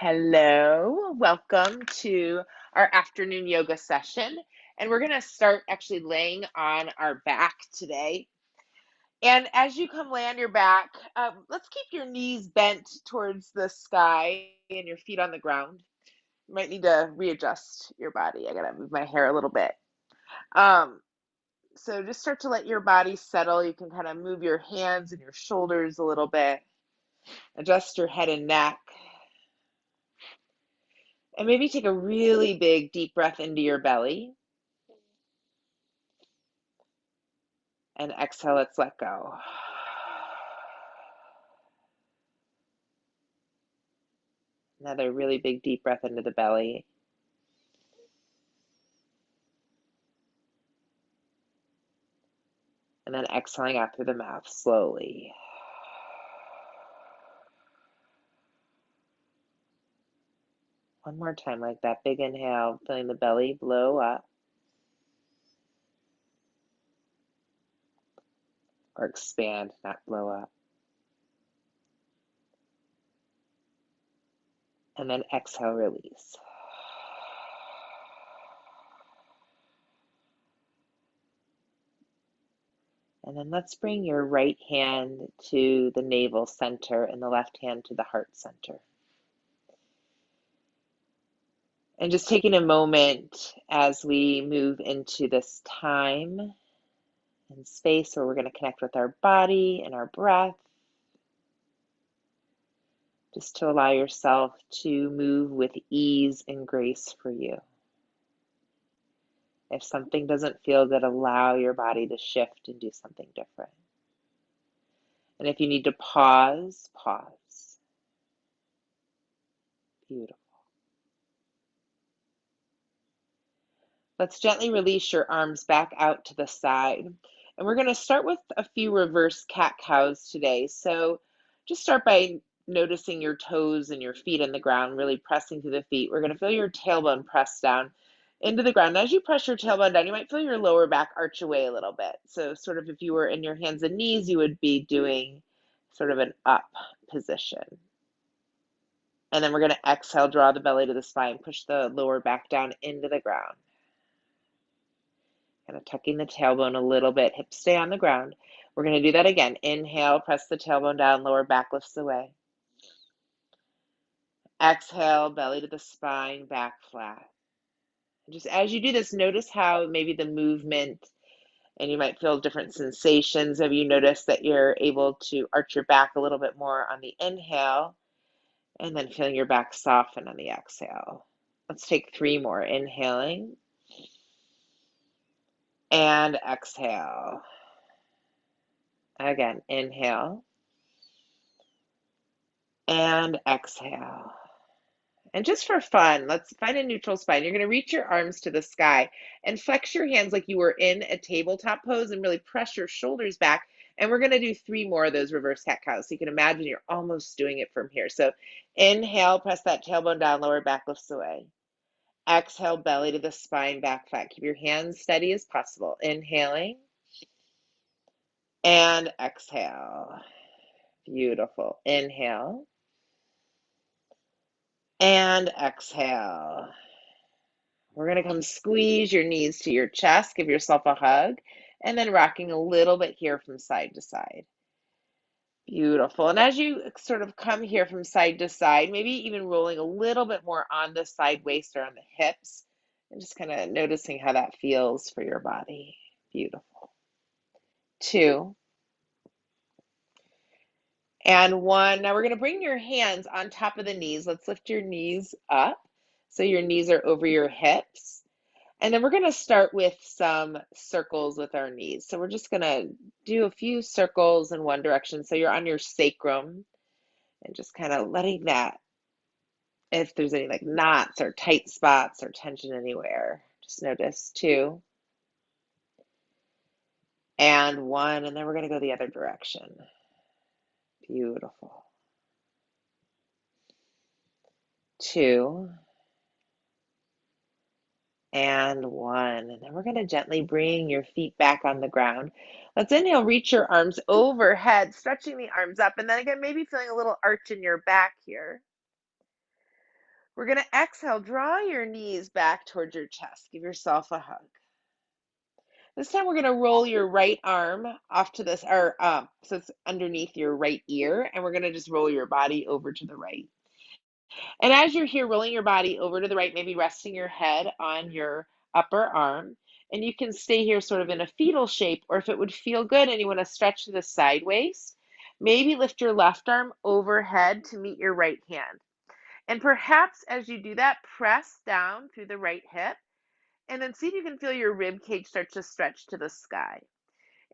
Hello, welcome to our afternoon yoga session. And we're going to start actually laying on our back today. And as you come lay on your back, let's keep your knees bent towards the sky and your feet on the ground. You might need to readjust your body. I got to move my hair a little bit. Um, so just start to let your body settle. You can kind of move your hands and your shoulders a little bit, adjust your head and neck. And maybe take a really big deep breath into your belly. And exhale, let's let go. Another really big deep breath into the belly. And then exhaling out through the mouth slowly. One more time, like that big inhale, feeling the belly blow up. Or expand, not blow up. And then exhale, release. And then let's bring your right hand to the navel center and the left hand to the heart center. And just taking a moment as we move into this time and space where we're going to connect with our body and our breath, just to allow yourself to move with ease and grace for you. If something doesn't feel good, allow your body to shift and do something different. And if you need to pause, pause. Beautiful. Let's gently release your arms back out to the side. And we're going to start with a few reverse cat-cows today. So just start by noticing your toes and your feet on the ground, really pressing through the feet. We're going to feel your tailbone press down into the ground. As you press your tailbone down, you might feel your lower back arch away a little bit. So sort of if you were in your hands and knees, you would be doing sort of an up position. And then we're going to exhale, draw the belly to the spine, push the lower back down into the ground. Kind of tucking the tailbone a little bit, hips stay on the ground. We're going to do that again. Inhale, press the tailbone down, lower back lifts away. Exhale, belly to the spine, back flat. Just as you do this, notice how maybe the movement, and you might feel different sensations. Have you noticed that you're able to arch your back a little bit more on the inhale, and then feeling your back soften on the exhale? Let's take 3 more. Inhaling and exhale. Again, inhale and exhale. And just for fun, let's find a neutral spine. You're going to reach your arms to the sky and flex your hands like you were in a tabletop pose and really press your shoulders back. And we're going to do 3 more of those reverse cat cows. So you can imagine you're almost doing it from here. So inhale, press that tailbone down, lower back lifts away. Exhale, belly to the spine, back flat. Keep your hands steady as possible. Inhaling and exhale. Beautiful. Inhale and exhale. We're going to come squeeze your knees to your chest, give yourself a hug, and then rocking a little bit here from side to side. Beautiful. And as you sort of come here from side to side, maybe even rolling a little bit more on the side waist or on the hips, and just kind of noticing how that feels for your body. Beautiful. 2 and 1. Now we're going to bring your hands on top of the knees. Let's lift your knees up so your knees are over your hips. And then we're going to start with some circles with our knees. So we're just going to do a few circles in one direction. So you're on your sacrum and just kind of letting that, if there's any like knots or tight spots or tension anywhere, just notice. 2 and 1. And then we're going to go the other direction. Beautiful. 2 and 1. And then we're going to gently bring your feet back on the ground. Let's inhale, reach your arms overhead, stretching the arms up. And then again, maybe feeling a little arch in your back here. We're going to exhale, draw your knees back towards your chest. Give yourself a hug. This time we're going to roll your right arm off to this, or so it's underneath your right ear, and we're going to just roll your body over to the right. And as you're here rolling your body over to the right, maybe resting your head on your upper arm, and you can stay here sort of in a fetal shape, or if it would feel good and you want to stretch to the sideways, maybe lift your left arm overhead to meet your right hand. And perhaps as you do that, press down through the right hip, and then see if you can feel your rib cage start to stretch to the sky.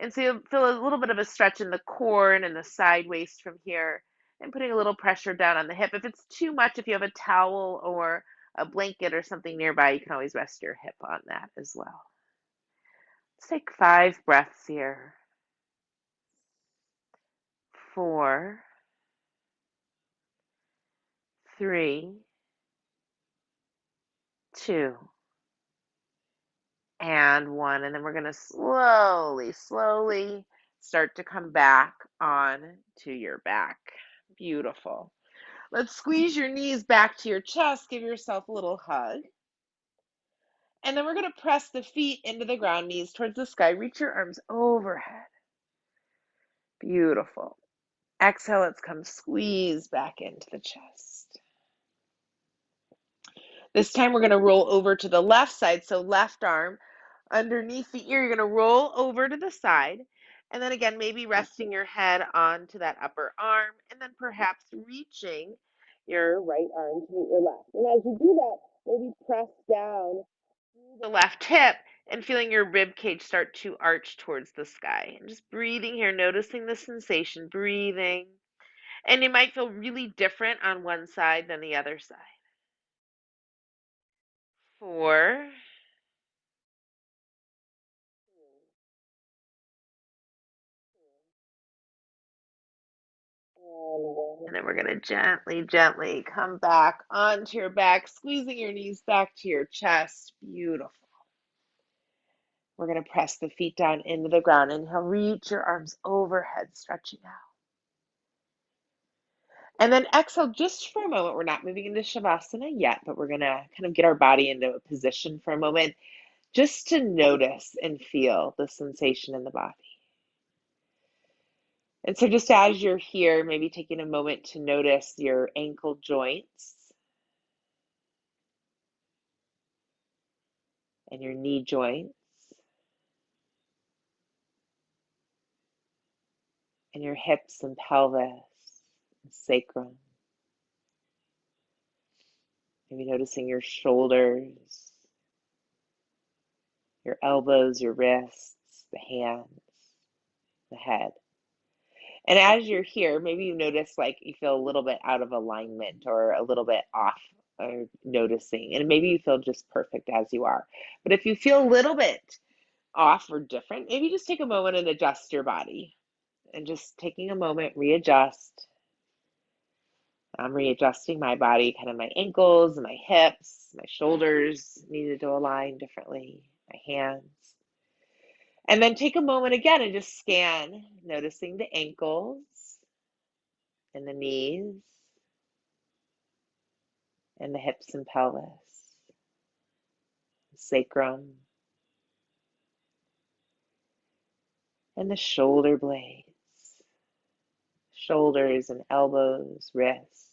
And so you'll feel a little bit of a stretch in the core and in the side waist from here, and putting a little pressure down on the hip. If it's too much, if you have a towel or a blanket or something nearby, you can always rest your hip on that as well. Let's take 5 breaths here. 4, 3, 2, and 1. And then we're going to slowly start to come back on to your back. Beautiful. Let's squeeze your knees back to your chest. Give yourself a little hug. And then we're going to press the feet into the ground, knees towards the sky. Reach your arms overhead. Beautiful. Exhale, let's come squeeze back into the chest. This time we're going to roll over to the left side. So left arm underneath the ear, you're going to roll over to the side. And then again, maybe resting your head onto that upper arm, and then perhaps reaching your right arm to meet your left. And as you do that, maybe press down the left hip and feeling your rib cage start to arch towards the sky. And just breathing here, noticing the sensation, breathing. And it might feel really different on one side than the other side. 4, and then we're going to gently come back onto your back, squeezing your knees back to your chest. Beautiful. We're going to press the feet down into the ground. Inhale, reach your arms overhead, stretching out. And then exhale just for a moment. We're not moving into Shavasana yet, but we're going to kind of get our body into a position for a moment just to notice and feel the sensation in the body. And so just as you're here, maybe taking a moment to notice your ankle joints and your knee joints and your hips and pelvis and sacrum. Maybe noticing your shoulders, your elbows, your wrists, the hands, the head. And as you're here, maybe you notice like you feel a little bit out of alignment or a little bit off, or noticing, and maybe you feel just perfect as you are. But if you feel a little bit off or different, maybe just take a moment and adjust your body. And just taking a moment, readjust. I'm readjusting my body, kind of my ankles, my hips, my shoulders needed to align differently, my hands. And then take a moment again and just scan, noticing the ankles and the knees and the hips and pelvis, sacrum, and the shoulder blades, shoulders and elbows, wrists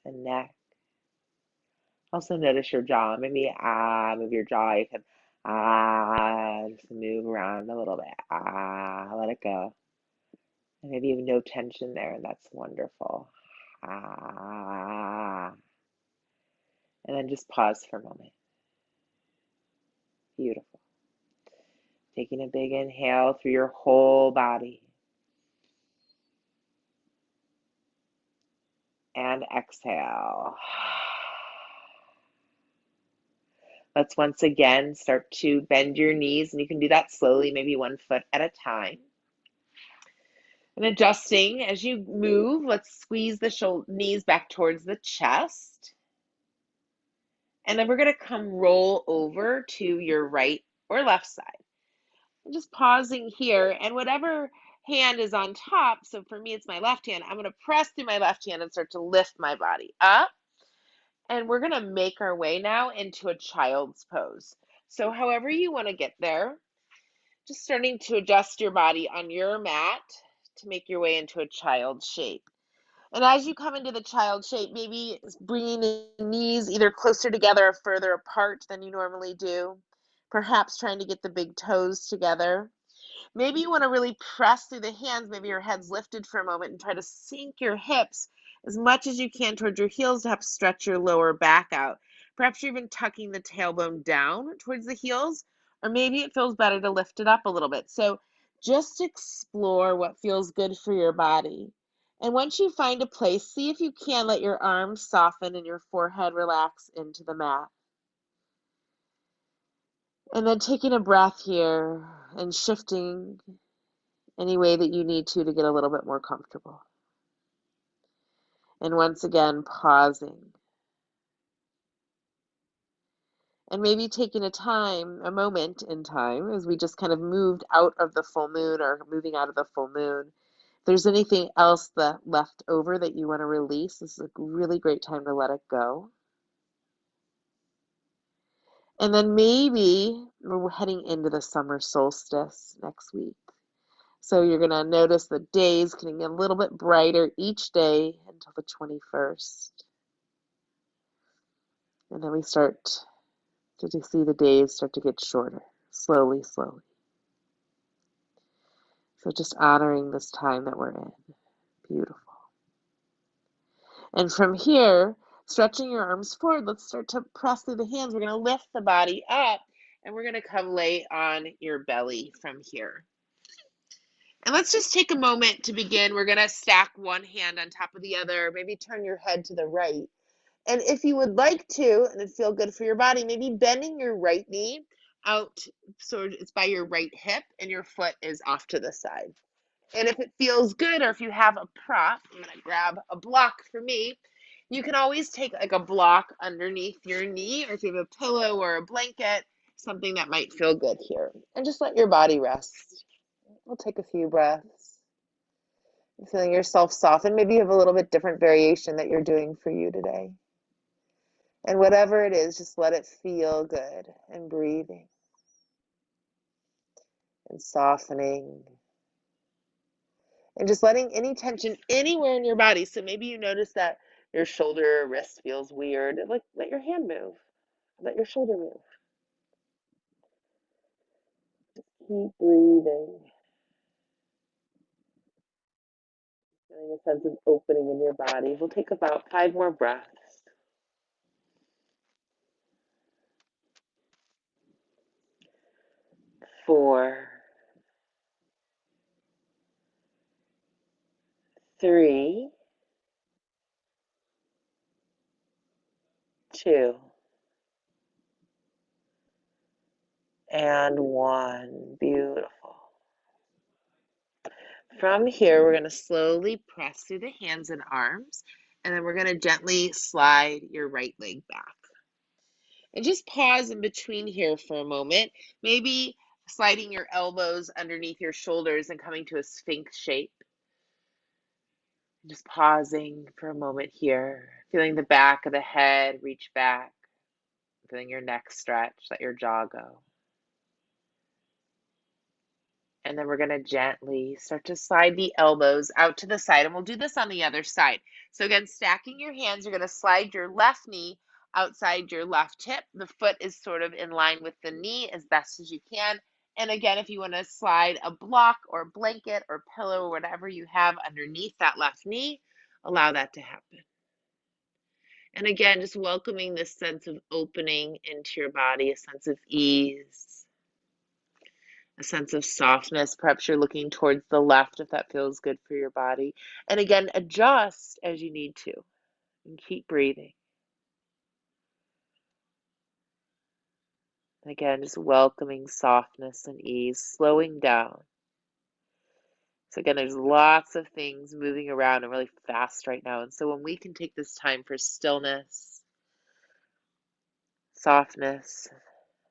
and neck. Also notice your jaw. Maybe move your jaw. You can just move around a little bit. Let it go. And maybe you have no tension there, and that's wonderful. And then just pause for a moment. Beautiful. Taking a big inhale through your whole body. And exhale. Let's once again start to bend your knees, and you can do that slowly, maybe 1 foot at a time. And adjusting as you move, let's squeeze the knees back towards the chest. And then we're going to come roll over to your right or left side. I'm just pausing here, and whatever hand is on top, so for me it's my left hand, I'm going to press through my left hand and start to lift my body up. And we're going to make our way now into a child's pose. So however you want to get there, just starting to adjust your body on your mat to make your way into a child shape. And as you come into the child shape, maybe bringing the knees either closer together or further apart than you normally do. Perhaps trying to get the big toes together. Maybe you want to really press through the hands. Maybe your head's lifted for a moment and try to sink your hips as much as you can towards your heels to help stretch your lower back out. Perhaps you're even tucking the tailbone down towards the heels, or maybe it feels better to lift it up a little bit. So just explore what feels good for your body. And once you find a place, see if you can let your arms soften and your forehead relax into the mat. And then taking a breath here and shifting any way that you need to get a little bit more comfortable. And once again, pausing. And maybe taking a moment in time, as we just kind of moved out of the full moon or moving out of the full moon. If there's anything else that left over that you want to release, this is a really great time to let it go. And then maybe we're heading into the summer solstice next week. So you're going to notice the days getting a little bit brighter each day until the 21st. And then we start to see the days start to get shorter, slowly, slowly. So just honoring this time that we're in. Beautiful. And from here, stretching your arms forward, let's start to press through the hands. We're going to lift the body up, and we're going to come lay on your belly from here. And let's just take a moment to begin. We're going to stack one hand on top of the other, maybe turn your head to the right. And if you would like to, and it feel good for your body, maybe bending your right knee out so it's by your right hip and your foot is off to the side. And if it feels good, or if you have a prop, I'm going to grab a block for me. You can always take like a block underneath your knee, or if you have a pillow or a blanket, something that might feel good here. And just let your body rest. We'll take a few breaths. Feeling yourself soften. Maybe you have a little bit different variation that you're doing for you today. And whatever it is, just let it feel good, and breathing and softening and just letting any tension anywhere in your body. So maybe you notice that your shoulder or wrist feels weird. Let your hand move. Let your shoulder move. Keep breathing. Feeling a sense of opening in your body. We'll take about 5 more breaths. 4, 3, 2, and 1. Beautiful. From here, we're going to slowly press through the hands and arms, and then we're going to gently slide your right leg back. And just pause in between here for a moment, maybe sliding your elbows underneath your shoulders and coming to a sphinx shape. Just pausing for a moment here, feeling the back of the head reach back, feeling your neck stretch, let your jaw go. And then we're going to gently start to slide the elbows out to the side. And we'll do this on the other side. So again, stacking your hands, you're going to slide your left knee outside your left hip. The foot is sort of in line with the knee as best as you can. And again, if you want to slide a block or blanket or pillow or whatever you have underneath that left knee, allow that to happen. And again, just welcoming this sense of opening into your body, a sense of ease, a sense of softness. Perhaps you're looking towards the left if that feels good for your body. And again, adjust as you need to and keep breathing. Again, just welcoming softness and ease, slowing down. So again, there's lots of things moving around and really fast right now. And so when we can take this time for stillness, softness,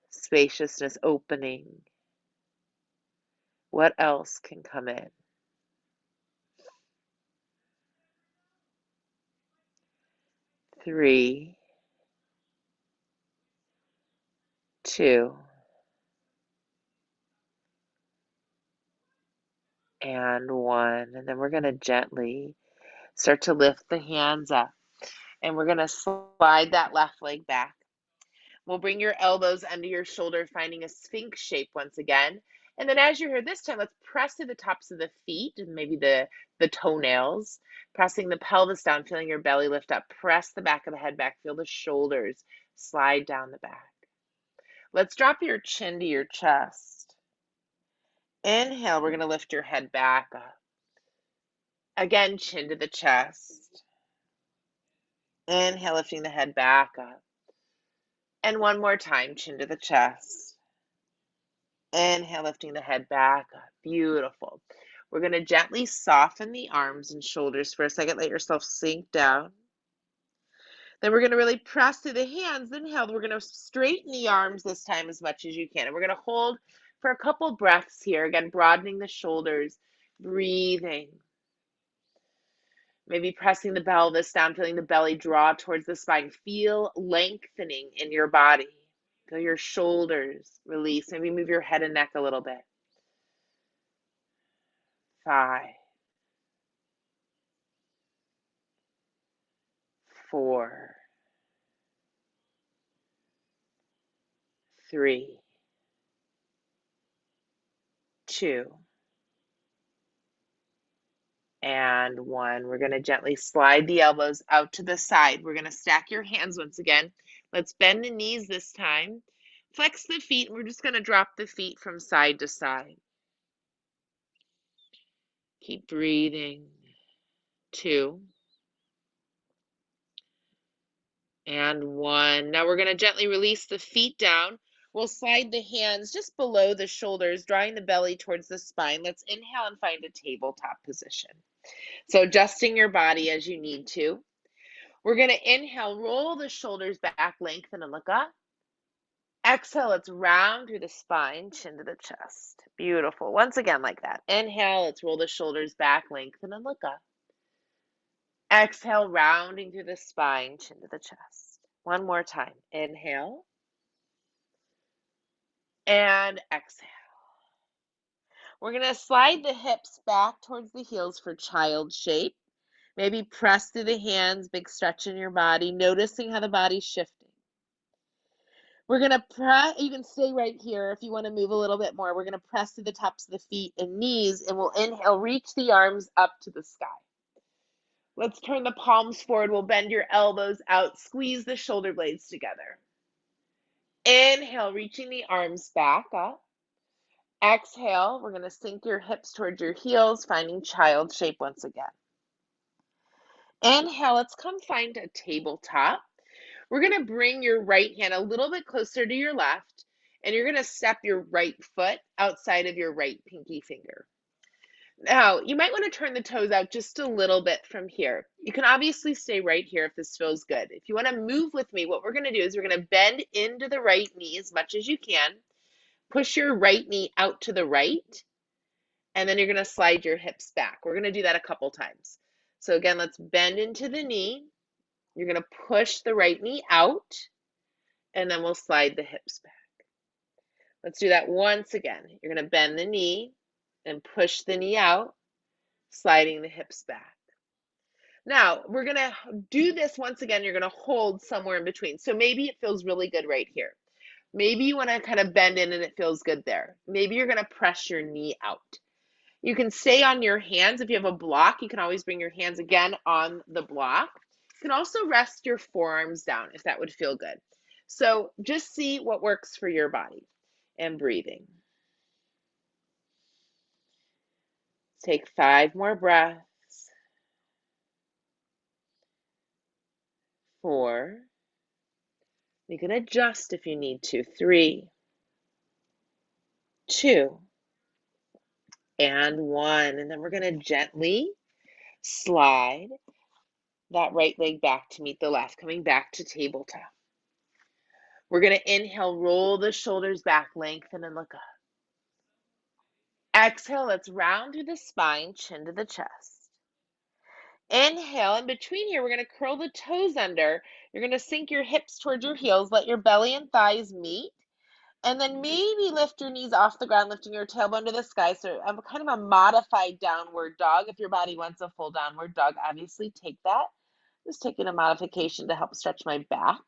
spaciousness, opening, what else can come in? 3, 2, and 1. And then we're going to gently start to lift the hands up, and we're going to slide that left leg back. We'll bring your elbows under your shoulder, finding a sphinx shape once again. And then as you're here this time, let's press to the tops of the feet and maybe the toenails, pressing the pelvis down, feeling your belly lift up. Press the back of the head back, feel the shoulders slide down the back. Let's drop your chin to your chest. Inhale, we're going to lift your head back up. Again, chin to the chest. Inhale, lifting the head back up. And one more time, chin to the chest. Inhale, lifting the head back up. Beautiful. We're going to gently soften the arms and shoulders for a second. Let yourself sink down. Then we're going to really press through the hands. Inhale, we're going to straighten the arms this time as much as you can. And we're going to hold for a couple breaths here. Again, broadening the shoulders, breathing. Maybe pressing the pelvis down, feeling the belly draw towards the spine. Feel lengthening in your body. Feel your shoulders release. Maybe move your head and neck a little bit. 5, 4, 3, 2, and 1. We're going to gently slide the elbows out to the side. We're going to stack your hands once again. Let's bend the knees this time. Flex the feet. We're just going to drop the feet from side to side. Keep breathing. 2, and 1. Now we're going to gently release the feet down. We'll slide the hands just below the shoulders, drawing the belly towards the spine. Let's inhale and find a tabletop position. So adjusting your body as you need to. We're going to inhale, roll the shoulders back, lengthen and look up. Exhale, let's round through the spine, chin to the chest. Beautiful. Once again, like that. Inhale, let's roll the shoulders back, lengthen and look up. Exhale, rounding through the spine, chin to the chest. One more time. Inhale. And exhale. We're going to slide the hips back towards the heels for child shape. Maybe press through the hands, big stretch in your body, noticing how the body's shifting. We're going to press, you can stay right here if you want to move a little bit more. We're going to press to the tops of the feet and knees, and we'll inhale, reach the arms up to the sky. Let's turn the palms forward. We'll bend your elbows out, squeeze the shoulder blades together. Inhale, reaching the arms back up. Exhale, we're going to sink your hips towards your heels, finding child shape once again. Inhale, let's come find a tabletop. We're going to bring your right hand a little bit closer to your left, and you're going to step your right foot outside of your right pinky finger. Now, you might want to turn the toes out just a little bit from here. You can obviously stay right here if this feels good. If you want to move with me, what we're going to do is we're going to bend into the right knee as much as you can. Push your right knee out to the right, and then you're going to slide your hips back. We're going to do that a couple times. So again, let's bend into the knee. You're going to push the right knee out, and then we'll slide the hips back. Let's do that once again. You're going to bend the knee and push the knee out, sliding the hips back. Now, we're going to do this once again. You're going to hold somewhere in between. So maybe it feels really good right here. Maybe you want to kind of bend in and it feels good there. Maybe you're going to press your knee out. You can stay on your hands. If you have a block, you can always bring your hands again on the block. You can also rest your forearms down if that would feel good. So just see what works for your body and breathing. Take 5 more breaths. 4. You can adjust if you need to. 3, 2, and 1. And then we're going to gently slide that right leg back to meet the left, coming back to tabletop. We're going to inhale, roll the shoulders back, lengthen and look up. Exhale, let's round through the spine, chin to the chest. Inhale, in between here, we're going to curl the toes under. You're going to sink your hips towards your heels, let your belly and thighs meet. And then maybe lift your knees off the ground, lifting your tailbone to the sky. So I'm kind of a modified downward dog. If your body wants a full downward dog, obviously take that. Just taking a modification to help stretch my back.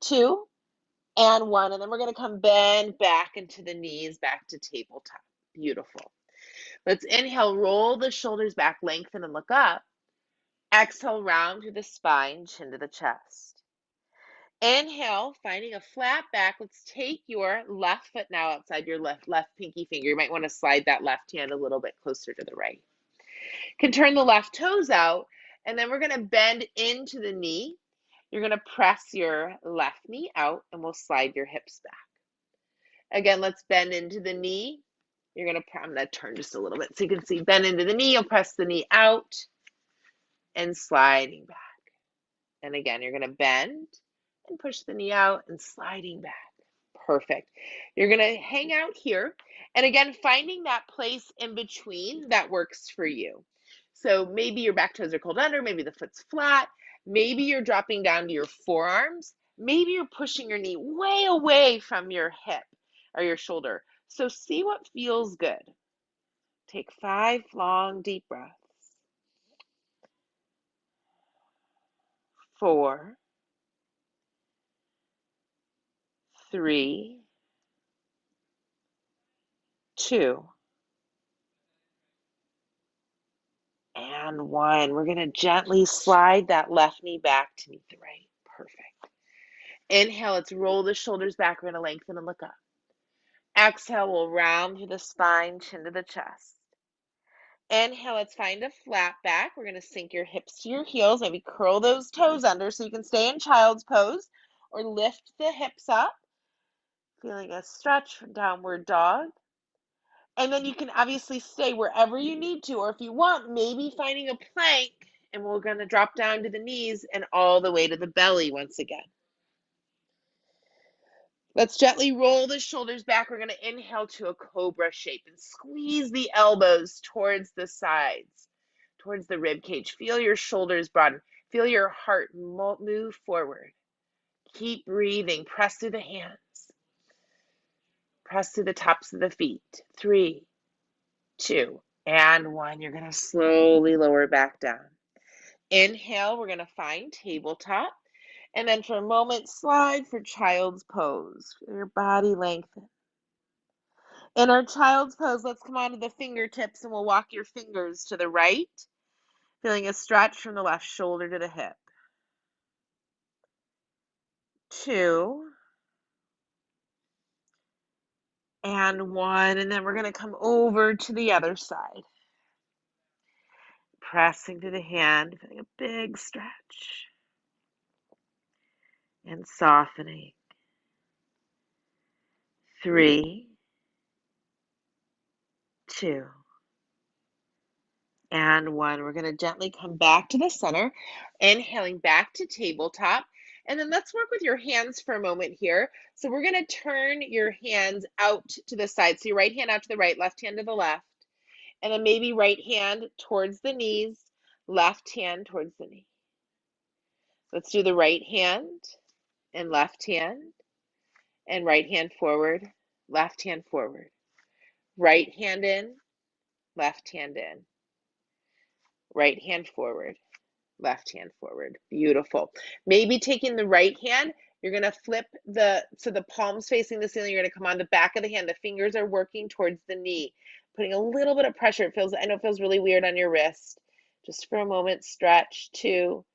2 and 1. And then we're going to come bend back into the knees, back to tabletop. Beautiful. Let's inhale, roll the shoulders back, lengthen and look up. Exhale, round through the spine, chin to the chest. Inhale, finding a flat back. Let's take your left foot now outside your left pinky finger. You might want to slide that left hand a little bit closer to the right. You can turn the left toes out, and then we're going to bend into the knee. You're going to press your left knee out, and we'll slide your hips back. Again, let's bend into the knee. I'm going to turn just a little bit so you can see. Bend into the knee. You'll press the knee out and sliding back. And again, you're going to bend and push the knee out and sliding back. Perfect. You're going to hang out here. And again, finding that place in between that works for you. So maybe your back toes are curled under, maybe the foot's flat, maybe you're dropping down to your forearms, maybe you're pushing your knee way away from your hip or your shoulder. So see what feels good. Take 5 long, deep breaths. 4, 3, 2, and 1. We're going to gently slide that left knee back to meet the right. Perfect. Inhale, let's roll the shoulders back. We're going to lengthen and look up. Exhale, we'll round through the spine, chin to the chest. Inhale, let's find a flat back. We're going to sink your hips to your heels. Maybe curl those toes under so you can stay in child's pose, or lift the hips up. Feeling a stretch for downward dog. And then you can obviously stay wherever you need to, or if you want, maybe finding a plank, and we're going to drop down to the knees and all the way to the belly once again. Let's gently roll the shoulders back. We're going to inhale to a cobra shape and squeeze the elbows towards the sides, towards the rib cage. Feel your shoulders broaden. Feel your heart move forward. Keep breathing. Press through the hands. Press through the tops of the feet. 3, 2, and 1. You're going to slowly lower back down. Inhale, we're going to find tabletop. And then for a moment, slide for child's pose. Feel your body lengthen. In our child's pose, let's come onto the fingertips and we'll walk your fingers to the right, feeling a stretch from the left shoulder to the hip. 2, and 1. And then we're going to come over to the other side. Pressing to the hand, feeling a big stretch. And softening. 3, 2, and 1. We're going to gently come back to the center, inhaling back to tabletop. And then let's work with your hands for a moment here. So we're going to turn your hands out to the side. So your right hand out to the right, left hand to the left. And then maybe right hand towards the knees, left hand towards the knee. Let's do the right hand and left hand, and right hand forward, left hand forward. Right hand in, left hand in. Right hand forward, left hand forward. Beautiful. Maybe taking the right hand, you're going to flip so the palms facing the ceiling. You're going to come on the back of the hand. The fingers are working towards the knee, putting a little bit of pressure. I know it feels really weird on your wrist. Just for a moment, stretch. 2,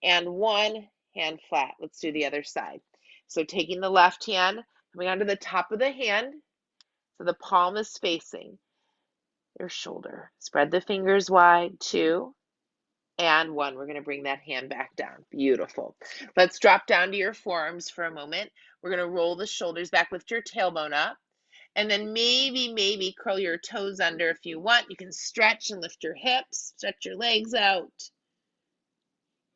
and 1, hand flat. Let's do the other side. So taking the left hand, coming onto the top of the hand, so the palm is facing your shoulder. Spread the fingers wide. 2, and 1. We're going to bring that hand back down. Beautiful. Let's drop down to your forearms for a moment. We're going to roll the shoulders back, lift your tailbone up, and then maybe curl your toes under if you want. You can stretch and lift your hips, stretch your legs out,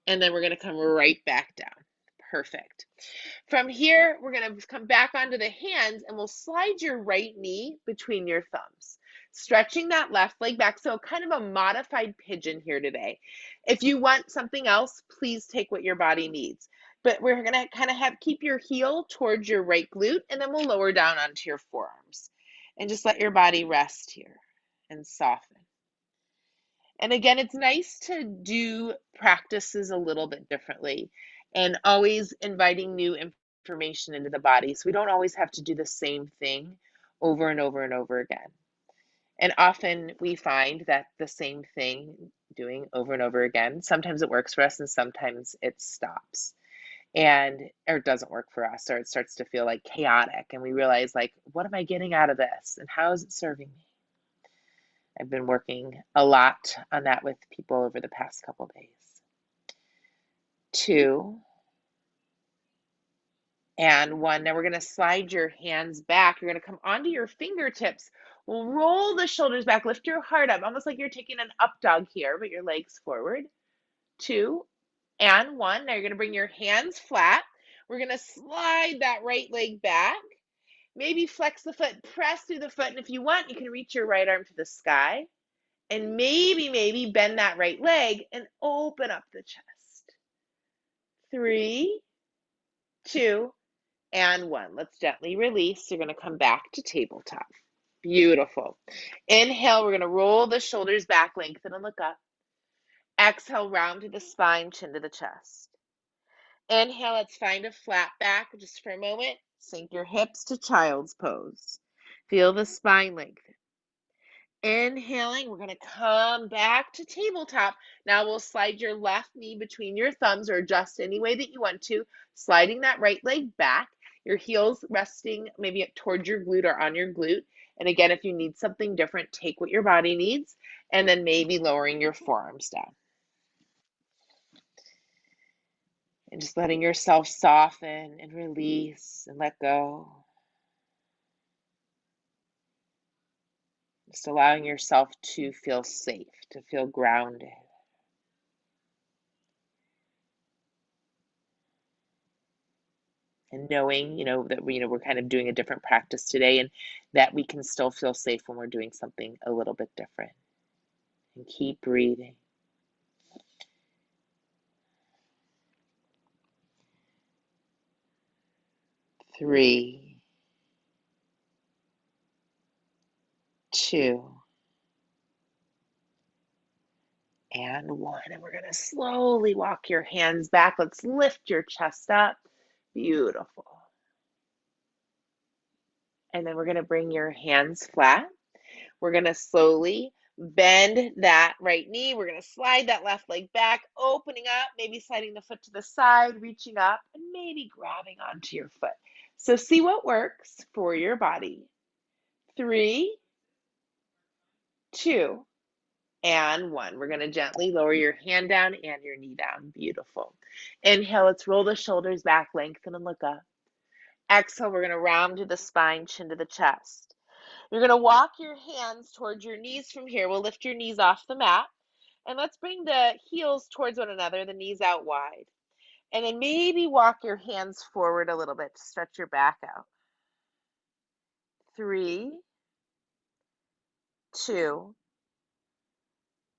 and then we're going to come right back down. Perfect. From here, we're going to come back onto the hands, and we'll slide your right knee between your thumbs, stretching that left leg back. So kind of a modified pigeon here today. If you want something else, please take what your body needs. But we're gonna kind of keep your heel towards your right glute, and then we'll lower down onto your forearms. And just let your body rest here and soften. And again, it's nice to do practices a little bit differently and always inviting new information into the body. So we don't always have to do the same thing over and over and over again. And often we find that the same thing doing over and over again, sometimes it works for us and sometimes it stops and or it doesn't work for us, or it starts to feel like chaotic and we realize, like, what am I getting out of this and how is it serving me? I've been working a lot on that with people over the past couple days. 2 and 1. Now we're going to slide your hands back. You're going to come onto your fingertips. We'll roll the shoulders back, lift your heart up, almost like you're taking an up dog here, but your legs forward. 2 and 1. Now you're going to bring your hands flat. We're going to slide that right leg back. Maybe flex the foot, press through the foot, and if you want, you can reach your right arm to the sky. And maybe bend that right leg and open up the chest. 3, 2, and 1. Let's gently release. You're going to come back to tabletop. Beautiful. Inhale, we're going to roll the shoulders back, lengthen and look up. Exhale, round to the spine, chin to the chest. Inhale, let's find a flat back just for a moment. Sink your hips to child's pose. Feel the spine lengthen. Inhaling, we're going to come back to tabletop. Now we'll slide your left knee between your thumbs or adjust any way that you want to, sliding that right leg back, your heels resting maybe towards your glute or on your glute. And again, if you need something different, take what your body needs, and then maybe lowering your forearms down. And just letting yourself soften and release and let go. Just allowing yourself to feel safe, to feel grounded. And knowing, that we're kind of doing a different practice today and that we can still feel safe when we're doing something a little bit different. And keep breathing. 3, 2, and 1. And we're going to slowly walk your hands back. Let's lift your chest up. Beautiful. And then we're going to bring your hands flat. We're going to slowly bend that right knee. We're going to slide that left leg back, opening up, maybe sliding the foot to the side, reaching up, and maybe grabbing onto your foot. So see what works for your body. 3, 2, and 1. We're going to gently lower your hand down and your knee down. Beautiful. Inhale, let's roll the shoulders back, lengthen and look up. Exhale, we're going to round to the spine, chin to the chest. You're going to walk your hands towards your knees from here. We'll lift your knees off the mat. And let's bring the heels towards one another, the knees out wide. And then maybe walk your hands forward a little bit to stretch your back out. 3, 2,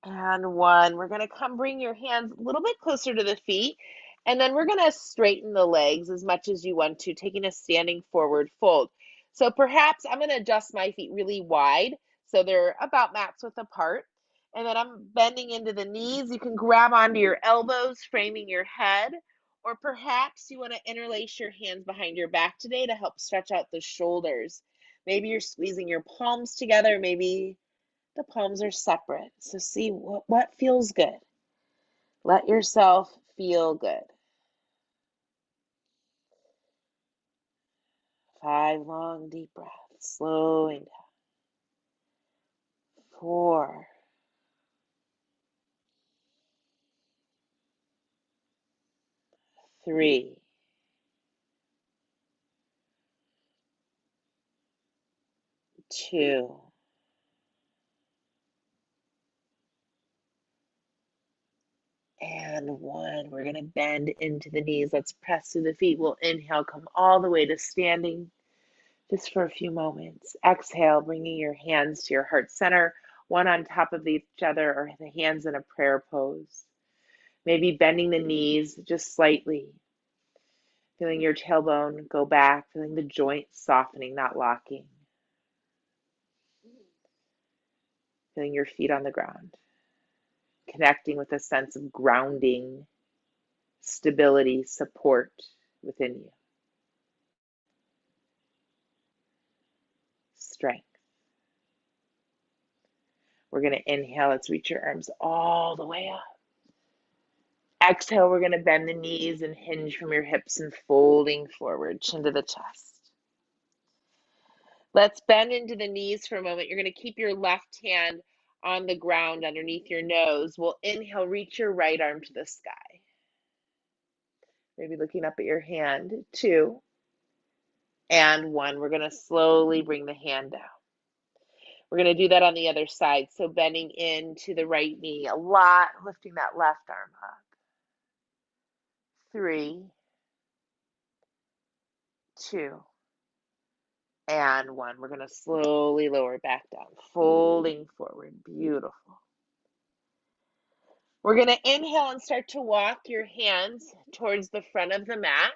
and 1. We're going to come bring your hands a little bit closer to the feet. And then we're going to straighten the legs as much as you want to, taking a standing forward fold. So perhaps I'm going to adjust my feet really wide so they're about max width apart. And then I'm bending into the knees. You can grab onto your elbows, framing your head. Or perhaps you want to interlace your hands behind your back today to help stretch out the shoulders. Maybe you're squeezing your palms together. Maybe the palms are separate. So see what feels good. Let yourself feel good. 5 long deep breaths, slowing down. 4, 3, 2, and 1. We're going to bend into the knees. Let's press through the feet. We'll inhale, come all the way to standing just for a few moments. Exhale, bringing your hands to your heart center, one on top of each other, or the hands in a prayer pose. Maybe bending the knees just slightly. Feeling your tailbone go back, feeling the joints softening, not locking. Feeling your feet on the ground. Connecting with a sense of grounding, stability, support within you. Strength. We're going to inhale. Let's reach your arms all the way up. Exhale, we're going to bend the knees and hinge from your hips and folding forward, chin to the chest. Let's bend into the knees for a moment. You're going to keep your left hand on the ground underneath your nose. We'll inhale, reach your right arm to the sky. Maybe looking up at your hand. 2 and 1. We're going to slowly bring the hand down. We're going to do that on the other side. So bending into the right knee a lot, lifting that left arm up. 3, 2, and 1. We're going to slowly lower back down, folding forward. Beautiful. We're going to inhale and start to walk your hands towards the front of the mat.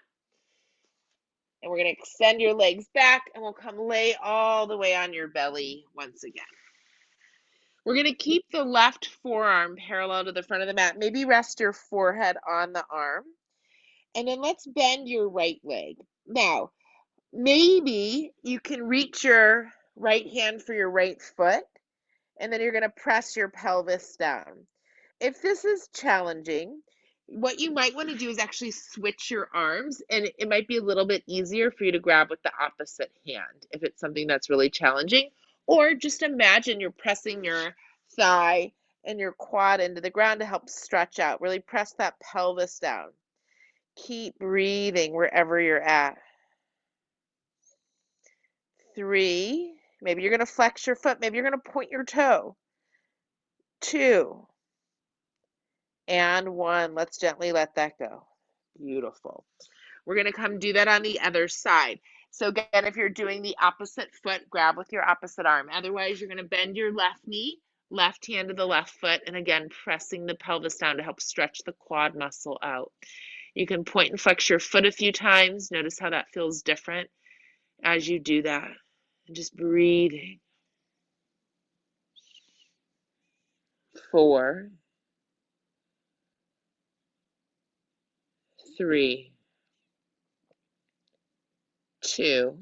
And we're going to extend your legs back, and we'll come lay all the way on your belly once again. We're going to keep the left forearm parallel to the front of the mat. Maybe rest your forehead on the arm. And then let's bend your right leg. Now, maybe you can reach your right hand for your right foot, and then you're going to press your pelvis down. If this is challenging, what you might want to do is actually switch your arms, and it might be a little bit easier for you to grab with the opposite hand if it's something that's really challenging. Or just imagine you're pressing your thigh and your quad into the ground to help stretch out. Really press that pelvis down. Keep breathing wherever you're at. 3, maybe you're going to flex your foot, maybe you're going to point your toe. 2, and 1. Let's gently let that go. Beautiful. We're going to come do that on the other side. So again, if you're doing the opposite foot, grab with your opposite arm. Otherwise, you're going to bend your left knee, left hand to the left foot, and again, pressing the pelvis down to help stretch the quad muscle out. You can point and flex your foot a few times. Notice how that feels different as you do that. And just breathing. 4, 3, 2,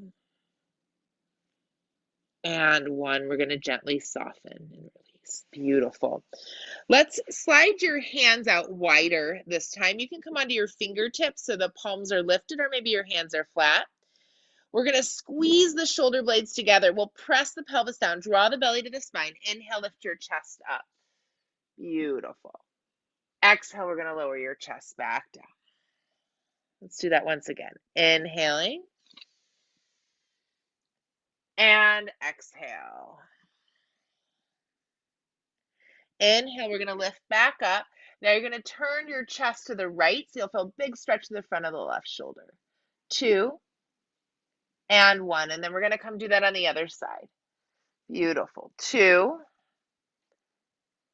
and 1. We're going to gently soften and release. Beautiful. Let's slide your hands out wider this time. You can come onto your fingertips so the palms are lifted, or maybe your hands are flat. We're going to squeeze the shoulder blades together. We'll press the pelvis down, draw the belly to the spine. Inhale, lift your chest up. Beautiful. Exhale, we're going to lower your chest back down. Let's do that once again. Inhaling. And exhale. Inhale, we're going to lift back up. Now you're going to turn your chest to the right, so you'll feel a big stretch to the front of the left shoulder. 2, and 1. And then we're going to come do that on the other side. Beautiful. 2,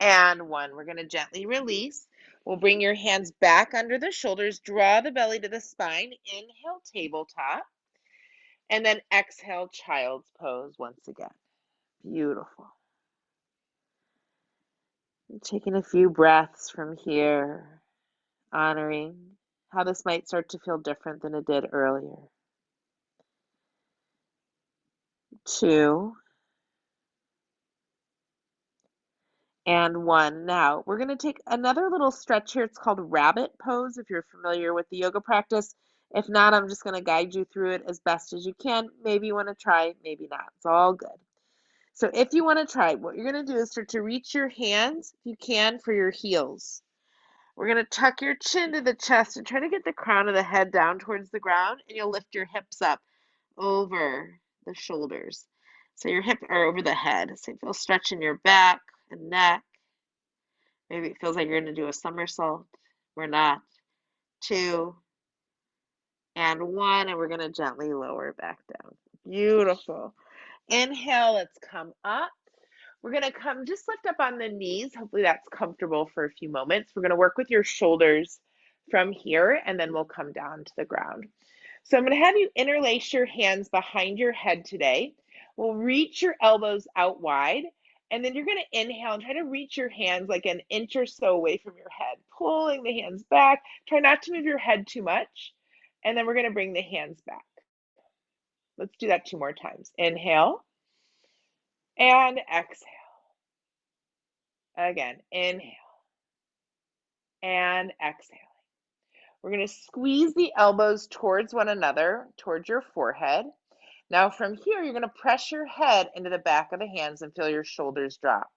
and 1. We're going to gently release. We'll bring your hands back under the shoulders, draw the belly to the spine. Inhale, tabletop. And then exhale, child's pose once again. Beautiful. And taking a few breaths from here, honoring how this might start to feel different than it did earlier. 2, and 1. Now, we're going to take another little stretch here. It's called rabbit pose if you're familiar with the yoga practice. If not, I'm just going to guide you through it as best as you can. Maybe you want to try, maybe not. It's all good. So if you want to try, what you're going to do is start to reach your hands, if you can, for your heels. We're going to tuck your chin to the chest and try to get the crown of the head down towards the ground, and you'll lift your hips up over the shoulders. So your hips are over the head. So you feel stretch in your back and neck. Maybe it feels like you're going to do a somersault. We're not. 2, and 1, and we're going to gently lower back down. Beautiful. Inhale, let's come up. We're going to come, just lift up on the knees. Hopefully that's comfortable for a few moments. We're going to work with your shoulders from here, and then we'll come down to the ground. So I'm going to have you interlace your hands behind your head today. We'll reach your elbows out wide, and then you're going to inhale and try to reach your hands like an inch or so away from your head, pulling the hands back. Try not to move your head too much, and then we're going to bring the hands back. Let's do that 2 more times. Inhale and exhale. Again, inhale and exhale. We're going to squeeze the elbows towards one another, towards your forehead. Now from here, you're going to press your head into the back of the hands and feel your shoulders drop.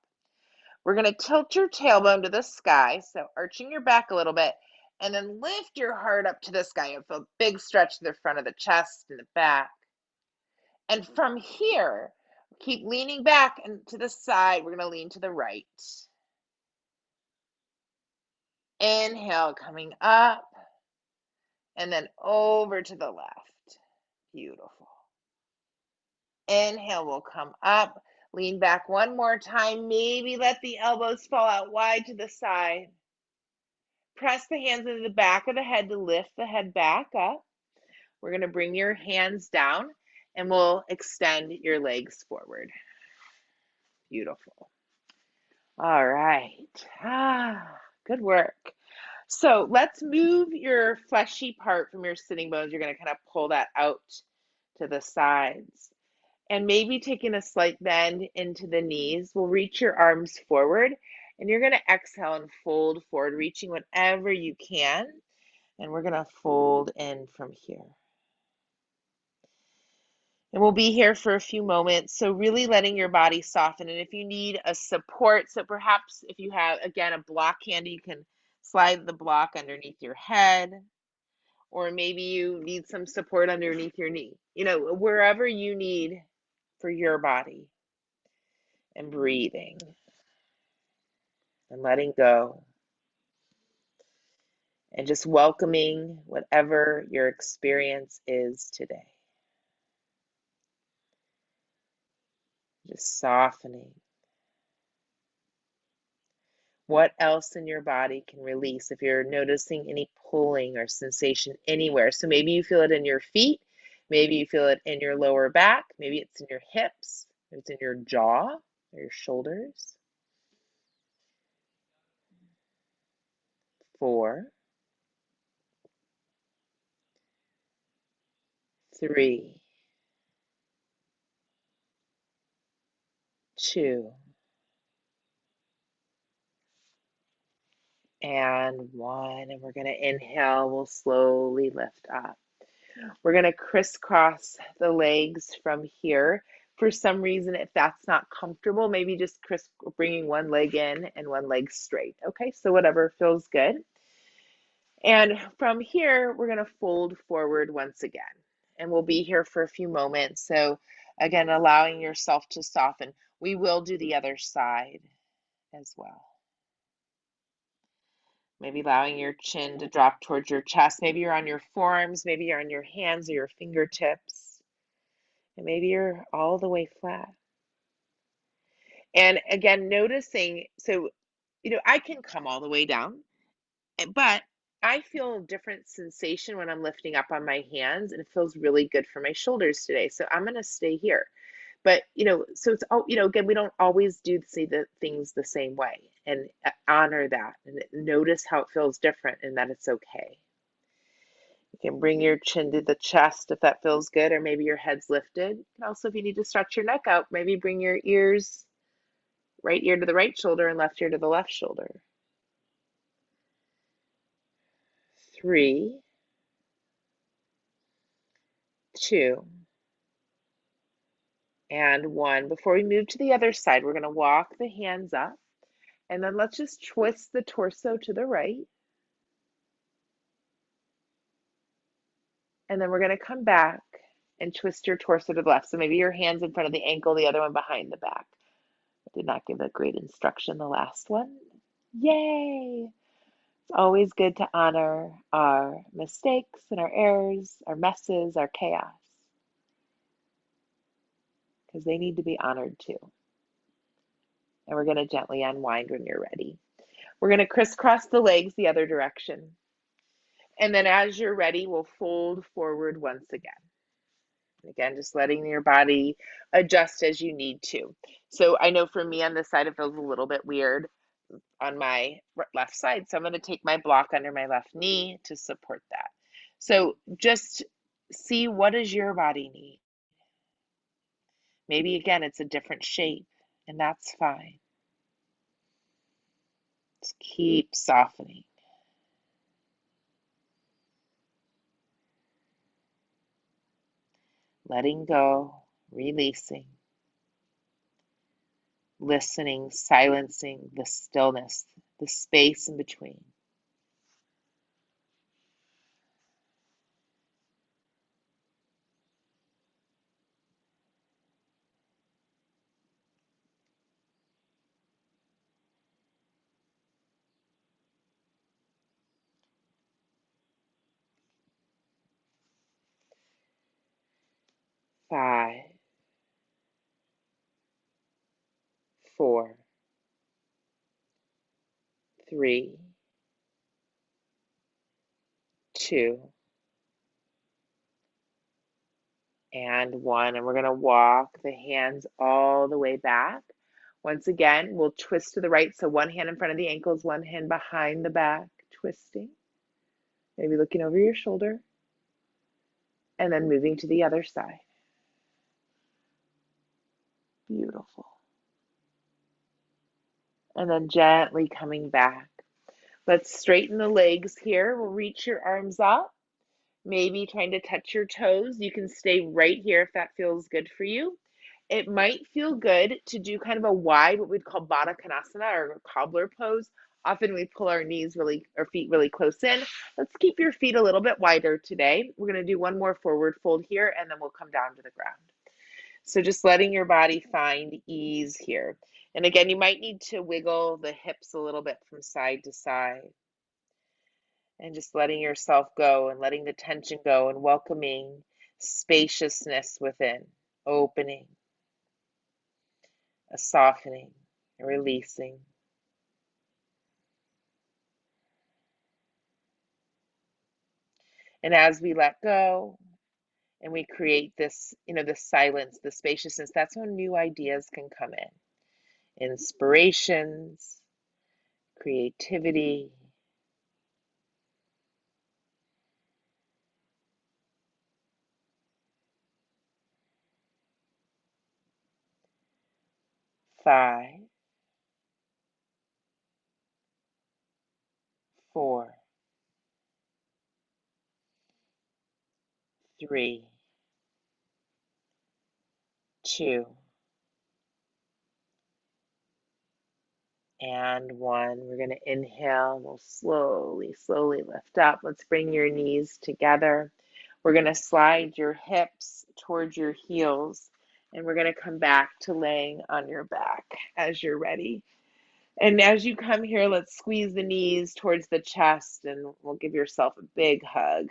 We're going to tilt your tailbone to the sky, so arching your back a little bit, and then lift your heart up to the sky. You'll feel a big stretch to the front of the chest and the back. And from here, keep leaning back and to the side. We're going to lean to the right. Inhale, coming up, and then over to the left. Beautiful. Inhale, we'll come up. Lean back one more time. Maybe let the elbows fall out wide to the side. Press the hands into the back of the head to lift the head back up. We're going to bring your hands down and we'll extend your legs forward. Beautiful. All right. Good work. So let's move your fleshy part from your sitting bones. You're going to kind of pull that out to the sides. And maybe taking a slight bend into the knees. We'll reach your arms forward. And you're going to exhale and fold forward, reaching whatever you can. And we're going to fold in from here. And we'll be here for a few moments. So really letting your body soften. And if you need a support, so perhaps if you have, again, a block handy, you can slide the block underneath your head. Or maybe you need some support underneath your knee. You know, wherever you need for your body. And breathing. And letting go. And just welcoming whatever your experience is today. Just softening. What else in your body can release if you're noticing any pulling or sensation anywhere? So maybe you feel it in your feet, maybe you feel it in your lower back, maybe it's in your hips, maybe it's in your jaw or your shoulders. 4, 3, 2, and 1. And we're going to inhale, we'll slowly lift up. We're going to crisscross the legs from here. For some reason, if that's not comfortable, maybe just bringing one leg in and one leg straight. Okay, so whatever feels good. And from here, we're going to fold forward once again. And we'll be here for a few moments. So again, allowing yourself to soften. We will do the other side as well. Maybe allowing your chin to drop towards your chest. Maybe you're on your forearms. Maybe you're on your hands or your fingertips. And maybe you're all the way flat. And again, noticing, so, I can come all the way down, but I feel a different sensation when I'm lifting up on my hands, and it feels really good for my shoulders today. So I'm going to stay here. But, so it's, again, we don't always see the things the same way, and honor that and notice how it feels different and that it's okay. You can bring your chin to the chest if that feels good, or maybe your head's lifted. And also, if you need to stretch your neck out, maybe bring your ears, right ear to the right shoulder and left ear to the left shoulder. 3, 2, and 1. Before we move to the other side, we're going to walk the hands up, and then let's just twist the torso to the right. And then we're going to come back and twist your torso to the left. So maybe your hand's in front of the ankle, the other one behind the back. I did not give a great instruction the last one. Yay! It's always good to honor our mistakes and our errors, our messes, our chaos, because they need to be honored too. And we're going to gently unwind when you're ready. We're going to crisscross the legs the other direction. And then as you're ready, we'll fold forward once again. Again, just letting your body adjust as you need to. So I know for me on this side, it feels a little bit weird on my left side. So I'm going to take my block under my left knee to support that. So just see, what does your body need? Maybe again, it's a different shape, and that's fine. Just keep softening. Letting go, releasing, listening, silencing the stillness, the space in between. Five, four, three, two, and one. And we're going to walk the hands all the way back. Once again, we'll twist to the right. So one hand in front of the ankles, one hand behind the back, twisting. Maybe looking over your shoulder. And then moving to the other side. Beautiful. And then gently coming back. Let's straighten the legs here. We'll reach your arms up. Maybe trying to touch your toes. You can stay right here if that feels good for you. It might feel good to do kind of a wide, what we'd call Badakanasana or Cobbler pose. Often we pull our feet really close in. Let's keep your feet a little bit wider today. We're going to do one more forward fold here, and then we'll come down to the ground. So just letting your body find ease here. And again, you might need to wiggle the hips a little bit from side to side. And just letting yourself go and letting the tension go and welcoming spaciousness within, opening, a softening, a releasing. And as we let go and we create this, the silence, the spaciousness, that's when new ideas can come in. Inspirations, creativity. Five, four, three, two, and one. We're going to inhale. We'll slowly, slowly lift up. Let's bring your knees together. We're going to slide your hips towards your heels, and we're going to come back to laying on your back as you're ready. And as you come here, let's squeeze the knees towards the chest, and we'll give yourself a big hug.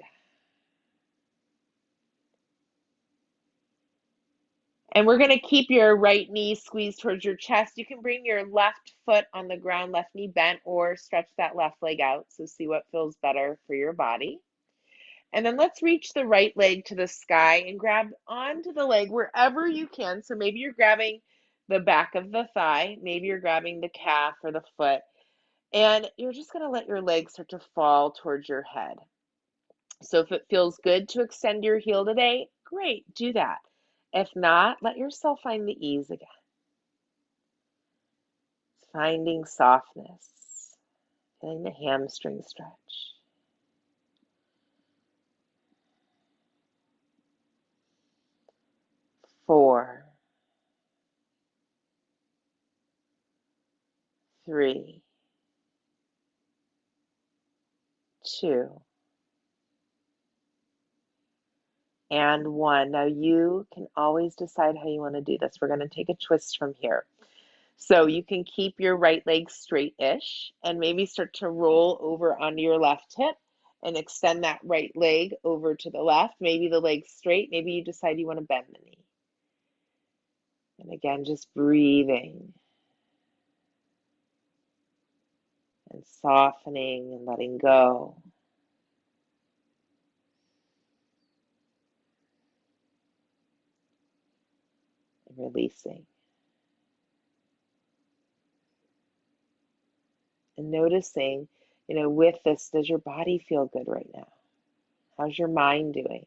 And we're going to keep your right knee squeezed towards your chest. You can bring your left foot on the ground, left knee bent, or stretch that left leg out. So see what feels better for your body. And then let's reach the right leg to the sky and grab onto the leg wherever you can. So maybe you're grabbing the back of the thigh, maybe you're grabbing the calf or the foot, and you're just going to let your leg start to fall towards your head. So if it feels good to extend your heel today, great, do that. If not, let yourself find the ease again. Finding softness, feeling the hamstring stretch. Four, three, two, and one. Now you can always decide how you want to do this. We're going to take a twist from here. So you can keep your right leg straight-ish and maybe start to roll over onto your left hip and extend that right leg over to the left. Maybe the leg's straight. Maybe you decide you want to bend the knee. And again, just breathing and softening and letting go. releasing. And noticing, with this, does your body feel good right now? How's your mind doing?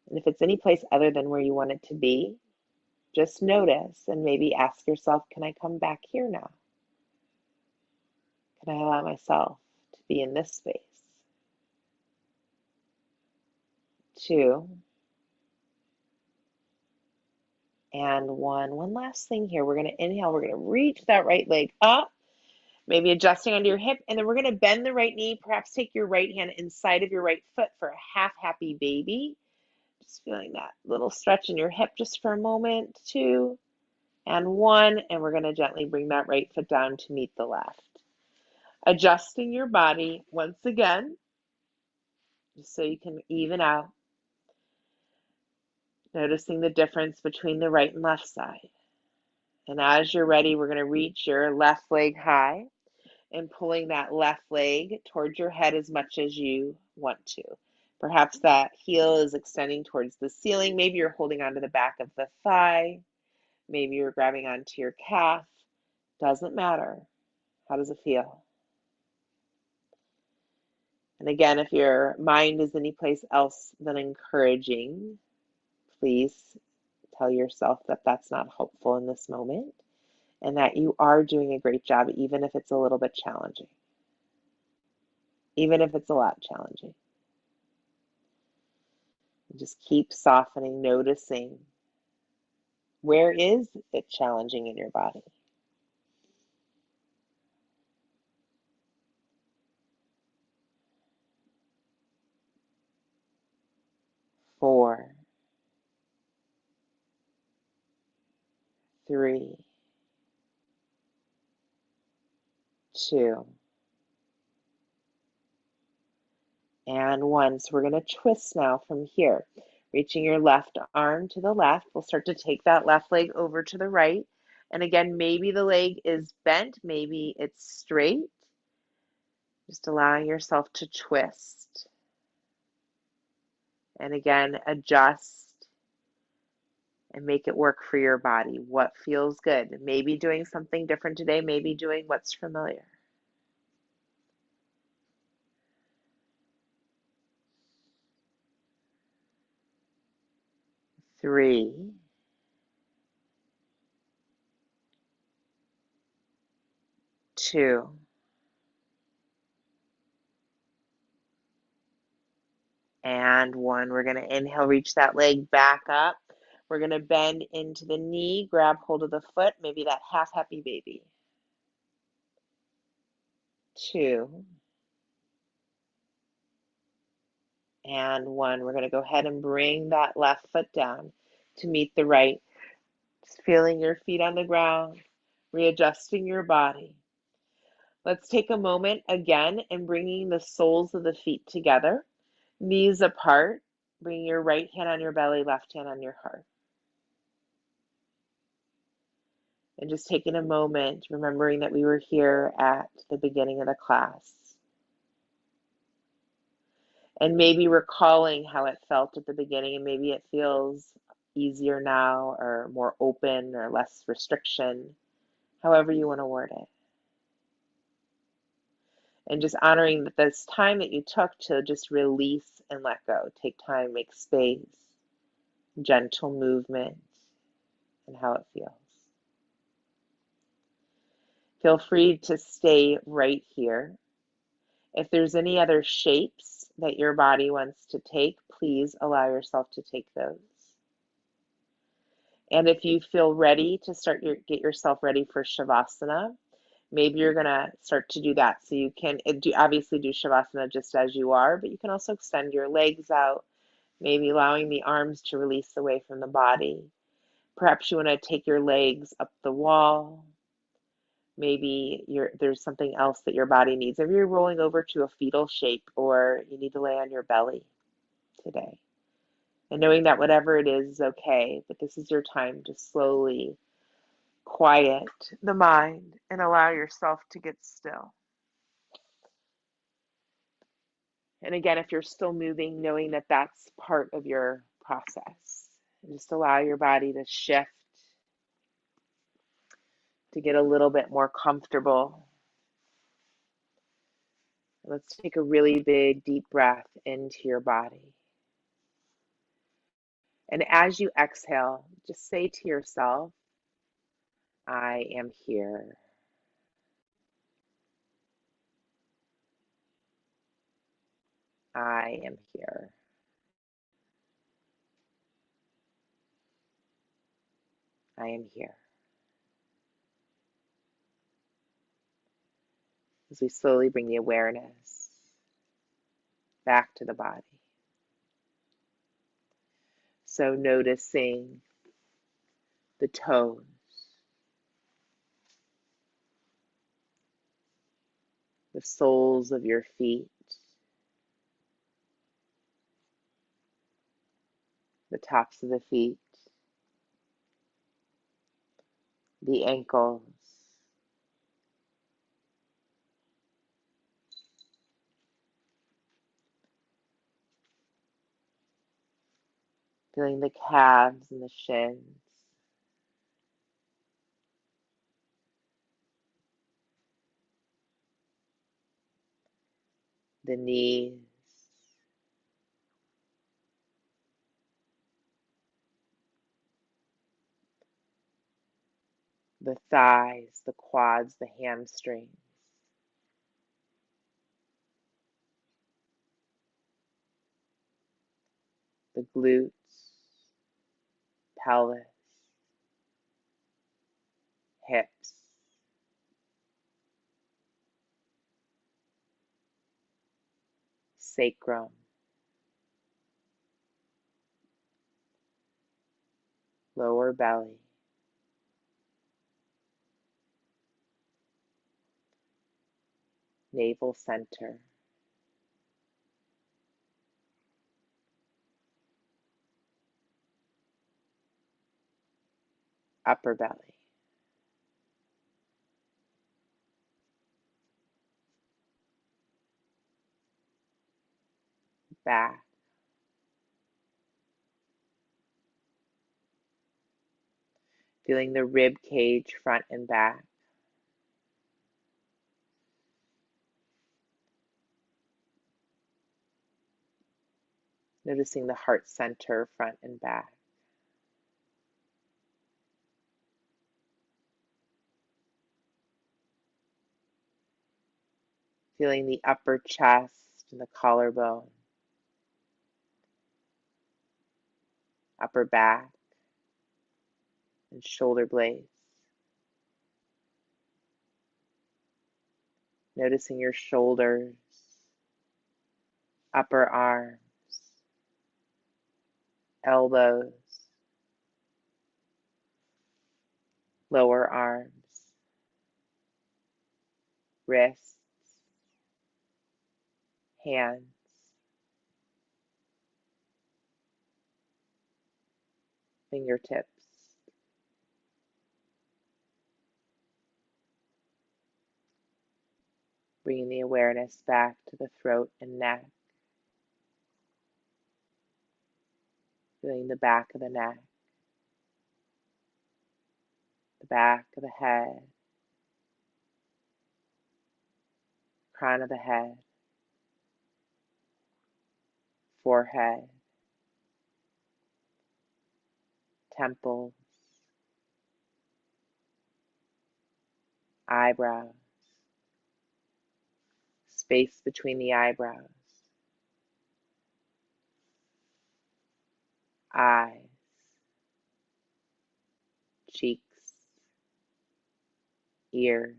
And if it's any place other than where you want it to be, just notice and maybe ask yourself, can I come back here now? Can I allow myself to be in this space? 2 and 1. One last thing here. We're going to inhale. We're going to reach that right leg up, maybe adjusting onto your hip, and then we're going to bend the right knee. Perhaps take your right hand inside of your right foot for a half happy baby. Just feeling that little stretch in your hip just for a moment. 2 and 1, and we're going to gently bring that right foot down to meet the left. Adjusting your body once again, just so you can even out. Noticing the difference between the right and left side. And as you're ready, we're going to reach your left leg high and pulling that left leg towards your head as much as you want to. Perhaps that heel is extending towards the ceiling. Maybe you're holding onto the back of the thigh. Maybe you're grabbing onto your calf. Doesn't matter. How does it feel? And again, if your mind is any place else than encouraging, please tell yourself that that's not helpful in this moment and that you are doing a great job, even if it's a little bit challenging, even if it's a lot challenging. Just keep softening, noticing where is it challenging in your body. 4, 3, 2, and 1. So we're going to twist now from here. Reaching your left arm to the left. We'll start to take that left leg over to the right. And again, maybe the leg is bent, maybe it's straight. Just allowing yourself to twist. And again, adjust and make it work for your body. What feels good? Maybe doing something different today, maybe doing what's familiar. 3, 2, and 1. We're going to inhale, reach that leg back up. We're going to bend into the knee, grab hold of the foot, maybe that half happy baby. 2, and 1. We're going to go ahead and bring that left foot down to meet the right. Just feeling your feet on the ground, readjusting your body. Let's take a moment again and bringing the soles of the feet together, knees apart. Bring your right hand on your belly, left hand on your heart. And just taking a moment, remembering that we were here at the beginning of the class. And maybe recalling how it felt at the beginning, and maybe it feels easier now or more open or less restriction, however you want to word it. And just honoring that this time that you took to just release and let go. Take time, make space, gentle movement, and how it feels. Feel free to stay right here. If there's any other shapes that your body wants to take, please allow yourself to take those. And if you feel ready to get yourself ready for Shavasana, maybe you're going to start to do that. So you can obviously do Shavasana just as you are, but you can also extend your legs out, maybe allowing the arms to release away from the body. Perhaps you want to take your legs up the wall. Maybe there's something else that your body needs. Maybe you're rolling over to a fetal shape, or you need to lay on your belly today. And knowing that whatever it is okay, but this is your time to slowly quiet the mind and allow yourself to get still. And again, if you're still moving, knowing that that's part of your process. Just allow your body to shift, to get a little bit more comfortable. Let's take a really big, deep breath into your body. And as you exhale, just say to yourself, I am here. I am here. I am here. As we slowly bring the awareness back to the body. So noticing the toes, the soles of your feet, the tops of the feet, the ankles, feeling the calves and the shins, the knees, the thighs, the quads, the hamstrings, the glutes, pelvis, hips, sacrum, lower belly, navel center, upper belly, back, feeling the rib cage front and back, noticing the heart center front and back, feeling the upper chest and the collarbone, upper back and shoulder blades, noticing your shoulders, upper arms, elbows, lower arms, wrists, hands, fingertips, bringing the awareness back to the throat and neck, feeling the back of the neck, the back of the head, crown of the head, forehead, temples, eyebrows, space between the eyebrows, eyes, cheeks, ears,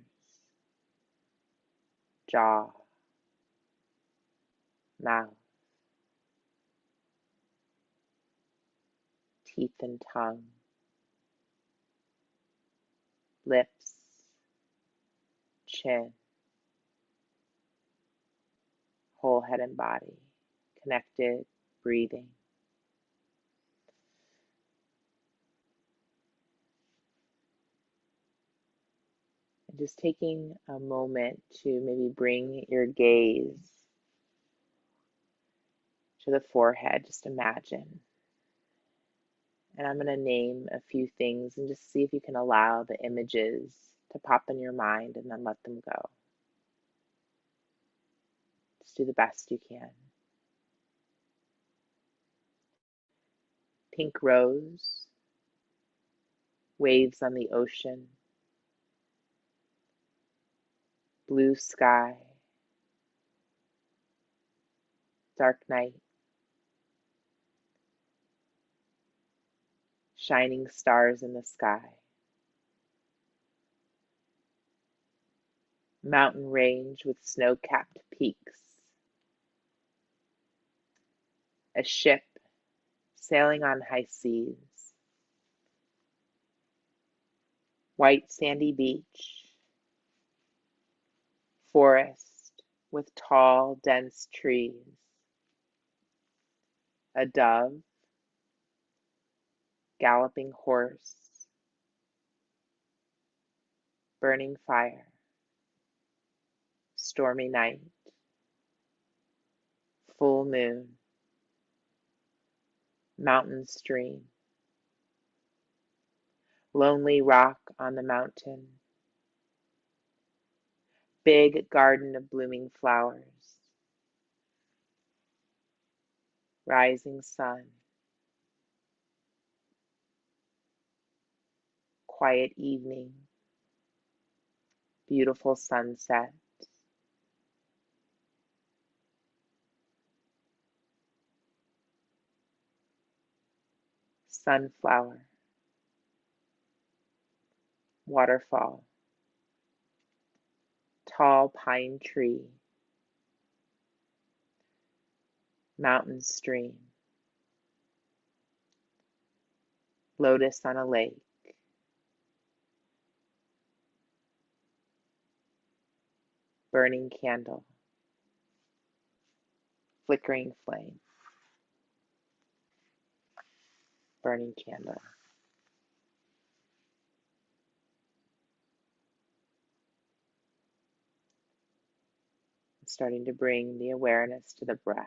jaw, mouth, teeth and tongue, lips, chin, whole head and body, connected, breathing. And just taking a moment to maybe bring your gaze to the forehead. Just imagine And I'm going to name a few things and just see if you can allow the images to pop in your mind and then let them go. Just do the best you can. Pink rose, waves on the ocean, blue sky, dark night, shining stars in the sky, mountain range with snow-capped peaks, a ship sailing on high seas, white sandy beach, forest with tall, dense trees, a dove, galloping horse, burning fire, stormy night, full moon, mountain stream, lonely rock on the mountain, big garden of blooming flowers, rising sun, quiet evening, beautiful sunset, sunflower, waterfall, tall pine tree, mountain stream, lotus on a lake, burning candle, flickering flame, burning candle. Starting to bring the awareness to the breath.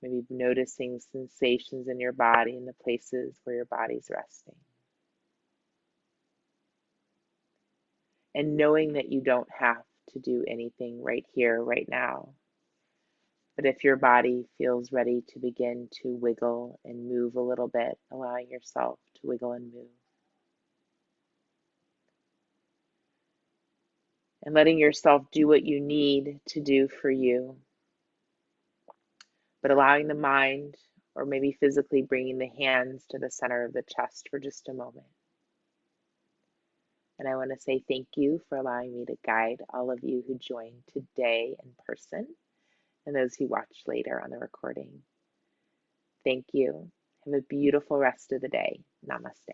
Maybe noticing sensations in your body in the places where your body's resting. And knowing that you don't have to do anything right here, right now. But if your body feels ready to begin to wiggle and move a little bit, allowing yourself to wiggle and move. And letting yourself do what you need to do for you. But allowing the mind, or maybe physically bringing the hands to the center of the chest for just a moment. And I want to say thank you for allowing me to guide all of you who joined today in person and those who watch later on the recording. Thank you. Have a beautiful rest of the day. Namaste.